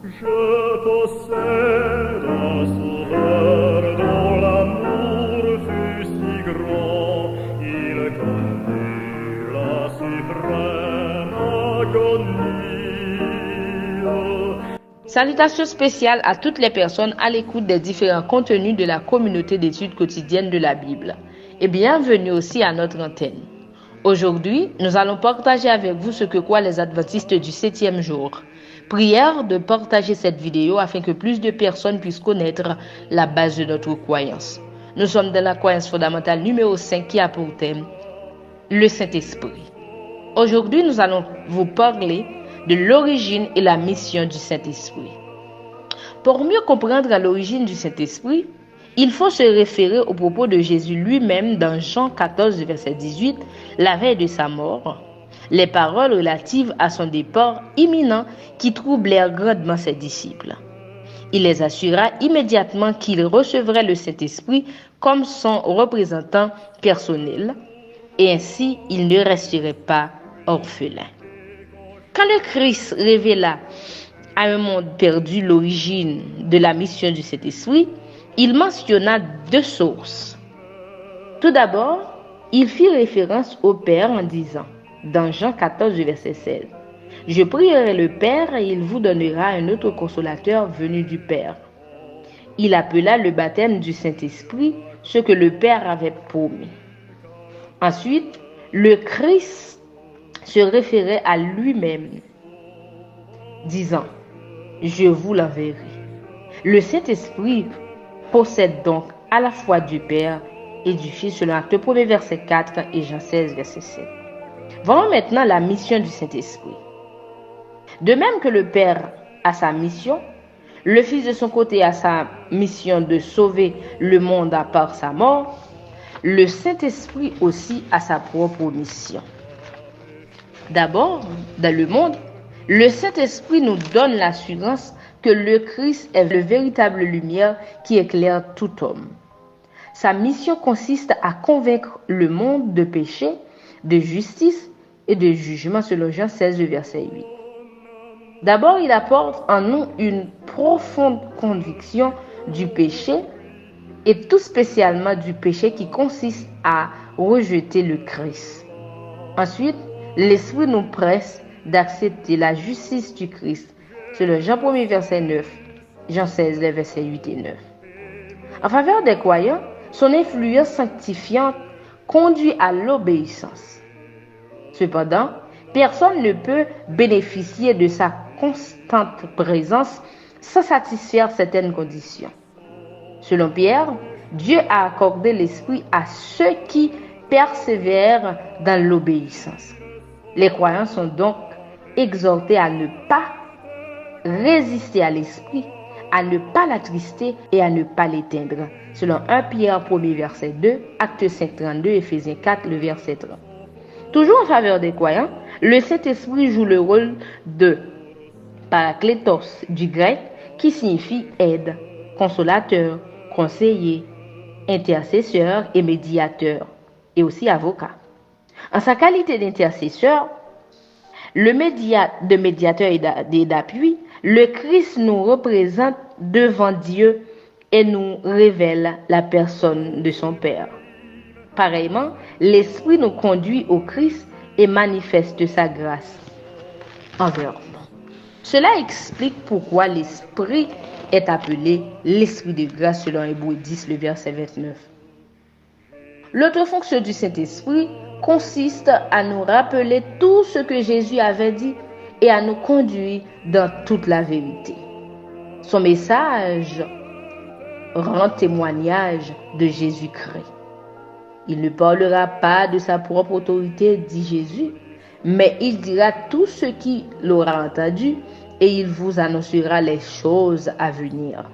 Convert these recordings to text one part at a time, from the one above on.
Je possède un sauveur dont l'amour fut si grand, il connut la suprême agonie. Salutations spéciales à toutes les personnes à l'écoute des différents contenus de la communauté d'études quotidiennes de la Bible. Et bienvenue aussi à notre antenne. Aujourd'hui, nous allons partager avec vous ce que croient les adventistes du 7e jour. Prière de partager cette vidéo afin que plus de personnes puissent connaître la base de notre croyance. Nous sommes dans la croyance fondamentale numéro 5 qui a pour thème le Saint-Esprit. Aujourd'hui, nous allons vous parler de l'origine et la mission du Saint-Esprit. Pour mieux comprendre l'origine du Saint-Esprit, il faut se référer aux propos de Jésus lui-même dans Jean 14, verset 18, la veille de sa mort, les paroles relatives à son départ imminent qui troublèrent grandement ses disciples. Il les assura immédiatement qu'il recevrait le Saint-Esprit comme son représentant personnel, et ainsi il ne resterait pas orphelin. Quand le Christ révéla à un monde perdu l'origine de la mission du Saint-Esprit, il mentionna deux sources. Tout d'abord, il fit référence au Père en disant, dans Jean 14, verset 16, « Je prierai le Père et il vous donnera un autre consolateur venu du Père. » Il appela le baptême du Saint-Esprit ce que le Père avait promis. Ensuite, le Christ se référait à lui-même, disant, « Je vous l'enverrai. » Le Saint-Esprit possède donc à la fois du Père et du Fils selon Actes 1, verset 4 et Jean 16, verset 7. Voyons maintenant la mission du Saint-Esprit. De même que le Père a sa mission, le Fils de son côté a sa mission de sauver le monde à part sa mort, le Saint-Esprit aussi a sa propre mission. D'abord, dans le monde, le Saint-Esprit nous donne l'assurance que le Christ est la véritable lumière qui éclaire tout homme. Sa mission consiste à convaincre le monde de péché, de justice et de jugement selon Jean 16, verset 8. D'abord, il apporte en nous une profonde conviction du péché et tout spécialement du péché qui consiste à rejeter le Christ. Ensuite, l'Esprit nous presse d'accepter la justice du Christ selon Jean 1, verset 9, Jean 16, versets 8 et 9. En faveur des croyants, son influence sanctifiante conduit à l'obéissance. Cependant, personne ne peut bénéficier de sa constante présence sans satisfaire certaines conditions. Selon Pierre, Dieu a accordé l'Esprit à ceux qui persévèrent dans l'obéissance. Les croyants sont donc exhortés à ne pas résister à l'Esprit, à ne pas l'attrister et à ne pas l'éteindre. Selon 1 Pierre 1, verset 2, Actes 5, 32, Éphésiens 4, le verset 30. Toujours en faveur des croyants, le Saint-Esprit joue le rôle de paraklétos du grec qui signifie aide, consolateur, conseiller, intercesseur et médiateur, et aussi avocat. En sa qualité d'intercesseur, de médiateur et d'appui, le Christ nous représente devant Dieu et nous révèle la personne de son Père. Pareillement, l'Esprit nous conduit au Christ et manifeste sa grâce envers nous. Cela explique pourquoi l'Esprit est appelé l'Esprit de grâce selon Hébreux 10, le verset 29. L'autre fonction du Saint-Esprit consiste à nous rappeler tout ce que Jésus avait dit et à nous conduire dans toute la vérité. Son message rend témoignage de Jésus-Christ. Il ne parlera pas de sa propre autorité, dit Jésus, mais il dira tout ce qu'il aura entendu et il vous annoncera les choses à venir.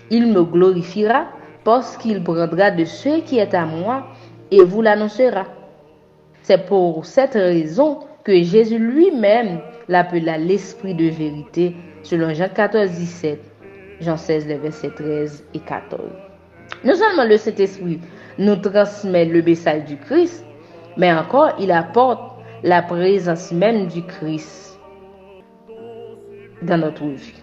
Il me glorifiera parce qu'il prendra de ce qui est à moi et vous l'annoncera. C'est pour cette raison que Jésus lui-même l'appela l'Esprit de vérité, selon Jean 14, 17, Jean 16, versets 13 et 14. Non seulement le Saint-Esprit nous transmet le message du Christ, mais encore il apporte la présence même du Christ dans notre vie.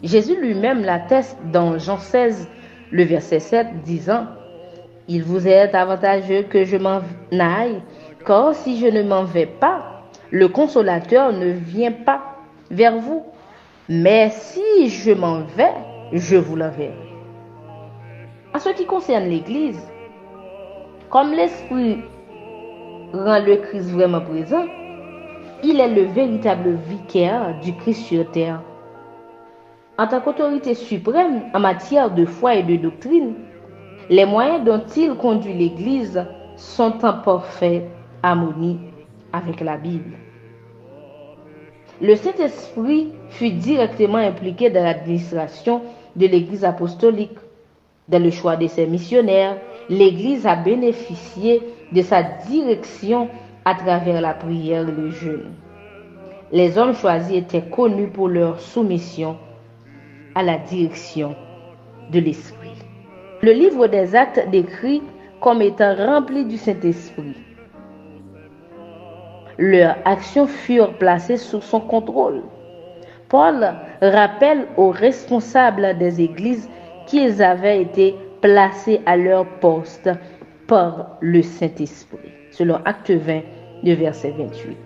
Jésus lui-même l'atteste dans Jean 16, le verset 7, disant « Il vous est avantageux que je m'en aille, car si je ne m'en vais pas, le consolateur ne vient pas vers vous. Mais si je m'en vais, je vous l'enverrai. » En ce qui concerne l'Église, comme l'Esprit rend le Christ vraiment présent, il est le véritable vicaire du Christ sur terre. En tant qu'autorité suprême en matière de foi et de doctrine, les moyens dont il conduit l'Église sont en parfaite harmonie avec la Bible. Le Saint-Esprit fut directement impliqué dans l'administration de l'Église apostolique. Dans le choix de ses missionnaires, l'Église a bénéficié de sa direction à travers la prière et le jeûne. Les hommes choisis étaient connus pour leur soumission à la direction de l'Esprit. Le livre des Actes décrit comme étant rempli du Saint-Esprit. Leurs actions furent placées sous son contrôle. Paul rappelle aux responsables des églises qu'ils avaient été placés à leur poste par le Saint-Esprit, selon Acte 20, le verset 28.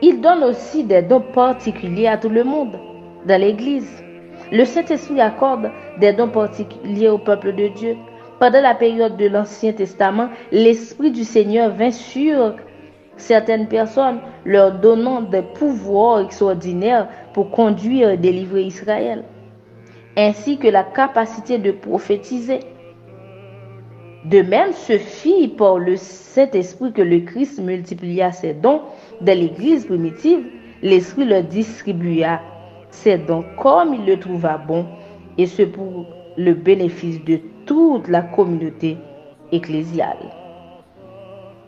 Il donne aussi des dons particuliers à tout le monde dans l'Église. Le Saint-Esprit accorde des dons particuliers au peuple de Dieu. Pendant la période de l'Ancien Testament, l'Esprit du Seigneur vint sur certaines personnes, leur donnant des pouvoirs extraordinaires pour conduire et délivrer Israël, ainsi que la capacité de prophétiser. De même, ce fit par le Saint-Esprit que le Christ multiplia ses dons dans l'Église primitive. L'Esprit leur distribua ses dons comme il le trouva bon, et ce pour le bénéfice de toute la communauté ecclésiale.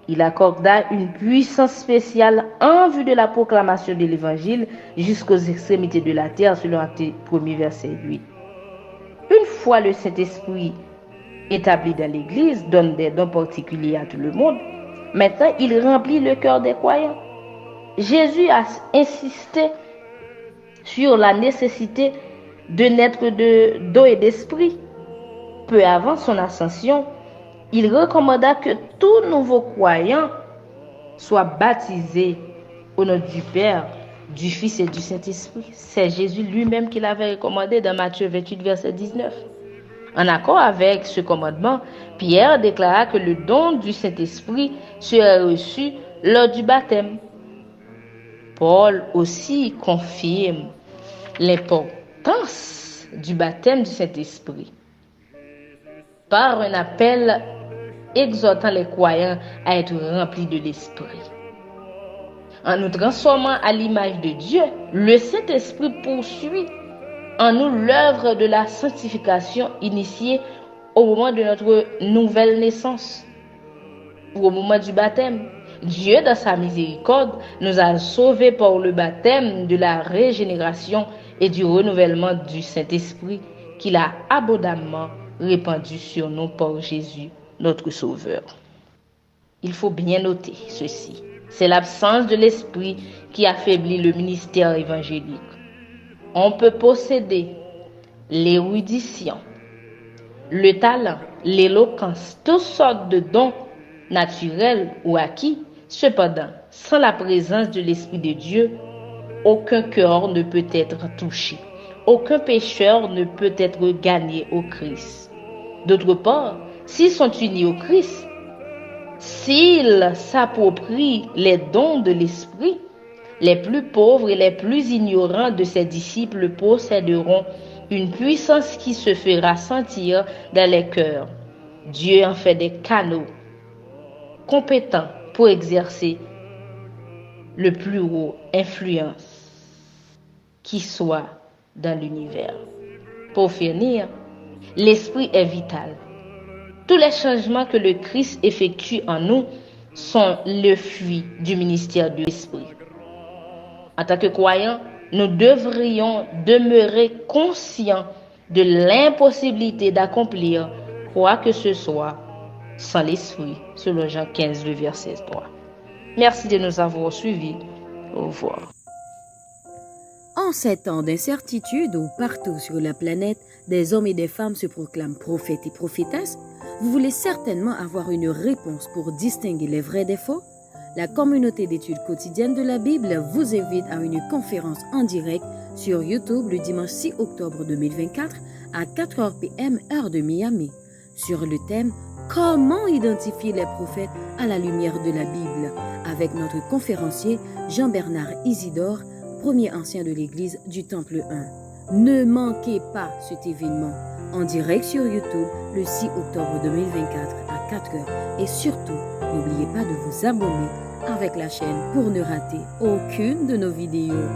Il accorda une puissance spéciale en vue de la proclamation de l'Évangile jusqu'aux extrémités de la terre, selon Acte 1, verset 8. Une fois le Saint-Esprit établi dans l'Église, donne des dons particuliers à tout le monde. Maintenant, il remplit le cœur des croyants. Jésus a insisté sur la nécessité de naître d'eau et d'esprit. Peu avant son ascension, il recommanda que tout nouveau croyant soit baptisé au nom du Père, du Fils et du Saint-Esprit. C'est Jésus lui-même qui l'avait recommandé dans Matthieu 28, verset 19. En accord avec ce commandement, Pierre déclara que le don du Saint-Esprit serait reçu lors du baptême. Paul aussi confirme l'importance du baptême du Saint-Esprit par un appel exhortant les croyants à être remplis de l'Esprit. En nous transformant à l'image de Dieu, le Saint-Esprit poursuit en nous l'œuvre de la sanctification initiée au moment de notre nouvelle naissance, ou au moment du baptême. Dieu, dans sa miséricorde, nous a sauvés par le baptême de la régénération et du renouvellement du Saint-Esprit qu'il a abondamment répandu sur nous par Jésus, notre Sauveur. Il faut bien noter ceci. C'est l'absence de l'Esprit qui affaiblit le ministère évangélique. On peut posséder l'érudition, le talent, l'éloquence, toutes sortes de dons naturels ou acquis. Cependant, sans la présence de l'Esprit de Dieu, aucun cœur ne peut être touché. Aucun pécheur ne peut être gagné au Christ. D'autre part, s'ils sont unis au Christ, s'ils s'approprient les dons de l'Esprit, les plus pauvres et les plus ignorants de ses disciples posséderont une puissance qui se fera sentir dans les cœurs. Dieu en fait des canaux compétents pour exercer le plus haut influence qui soit dans l'univers. Pour finir, l'Esprit est vital. Tous les changements que le Christ effectue en nous sont le fruit du ministère de l'Esprit. En tant que croyants, nous devrions demeurer conscients de l'impossibilité d'accomplir quoi que ce soit sans l'Esprit, selon Jean 15, le verset 3. Merci de nous avoir suivis. Au revoir. En ces temps d'incertitude où partout sur la planète, des hommes et des femmes se proclament prophètes et prophétesses, vous voulez certainement avoir une réponse pour distinguer les vrais des faux? La communauté d'études quotidiennes de la Bible vous invite à une conférence en direct sur YouTube le dimanche 6 octobre 2024 à 4h p.m. heure de Miami, sur le thème « Comment identifier les prophètes à la lumière de la Bible ?» avec notre conférencier Jean-Bernard Isidore, premier ancien de l'Église du Temple 1. Ne manquez pas cet événement en direct sur YouTube le 6 octobre 2024 à 4h. Et surtout, n'oubliez pas de vous abonner avec la chaîne pour ne rater aucune de nos vidéos.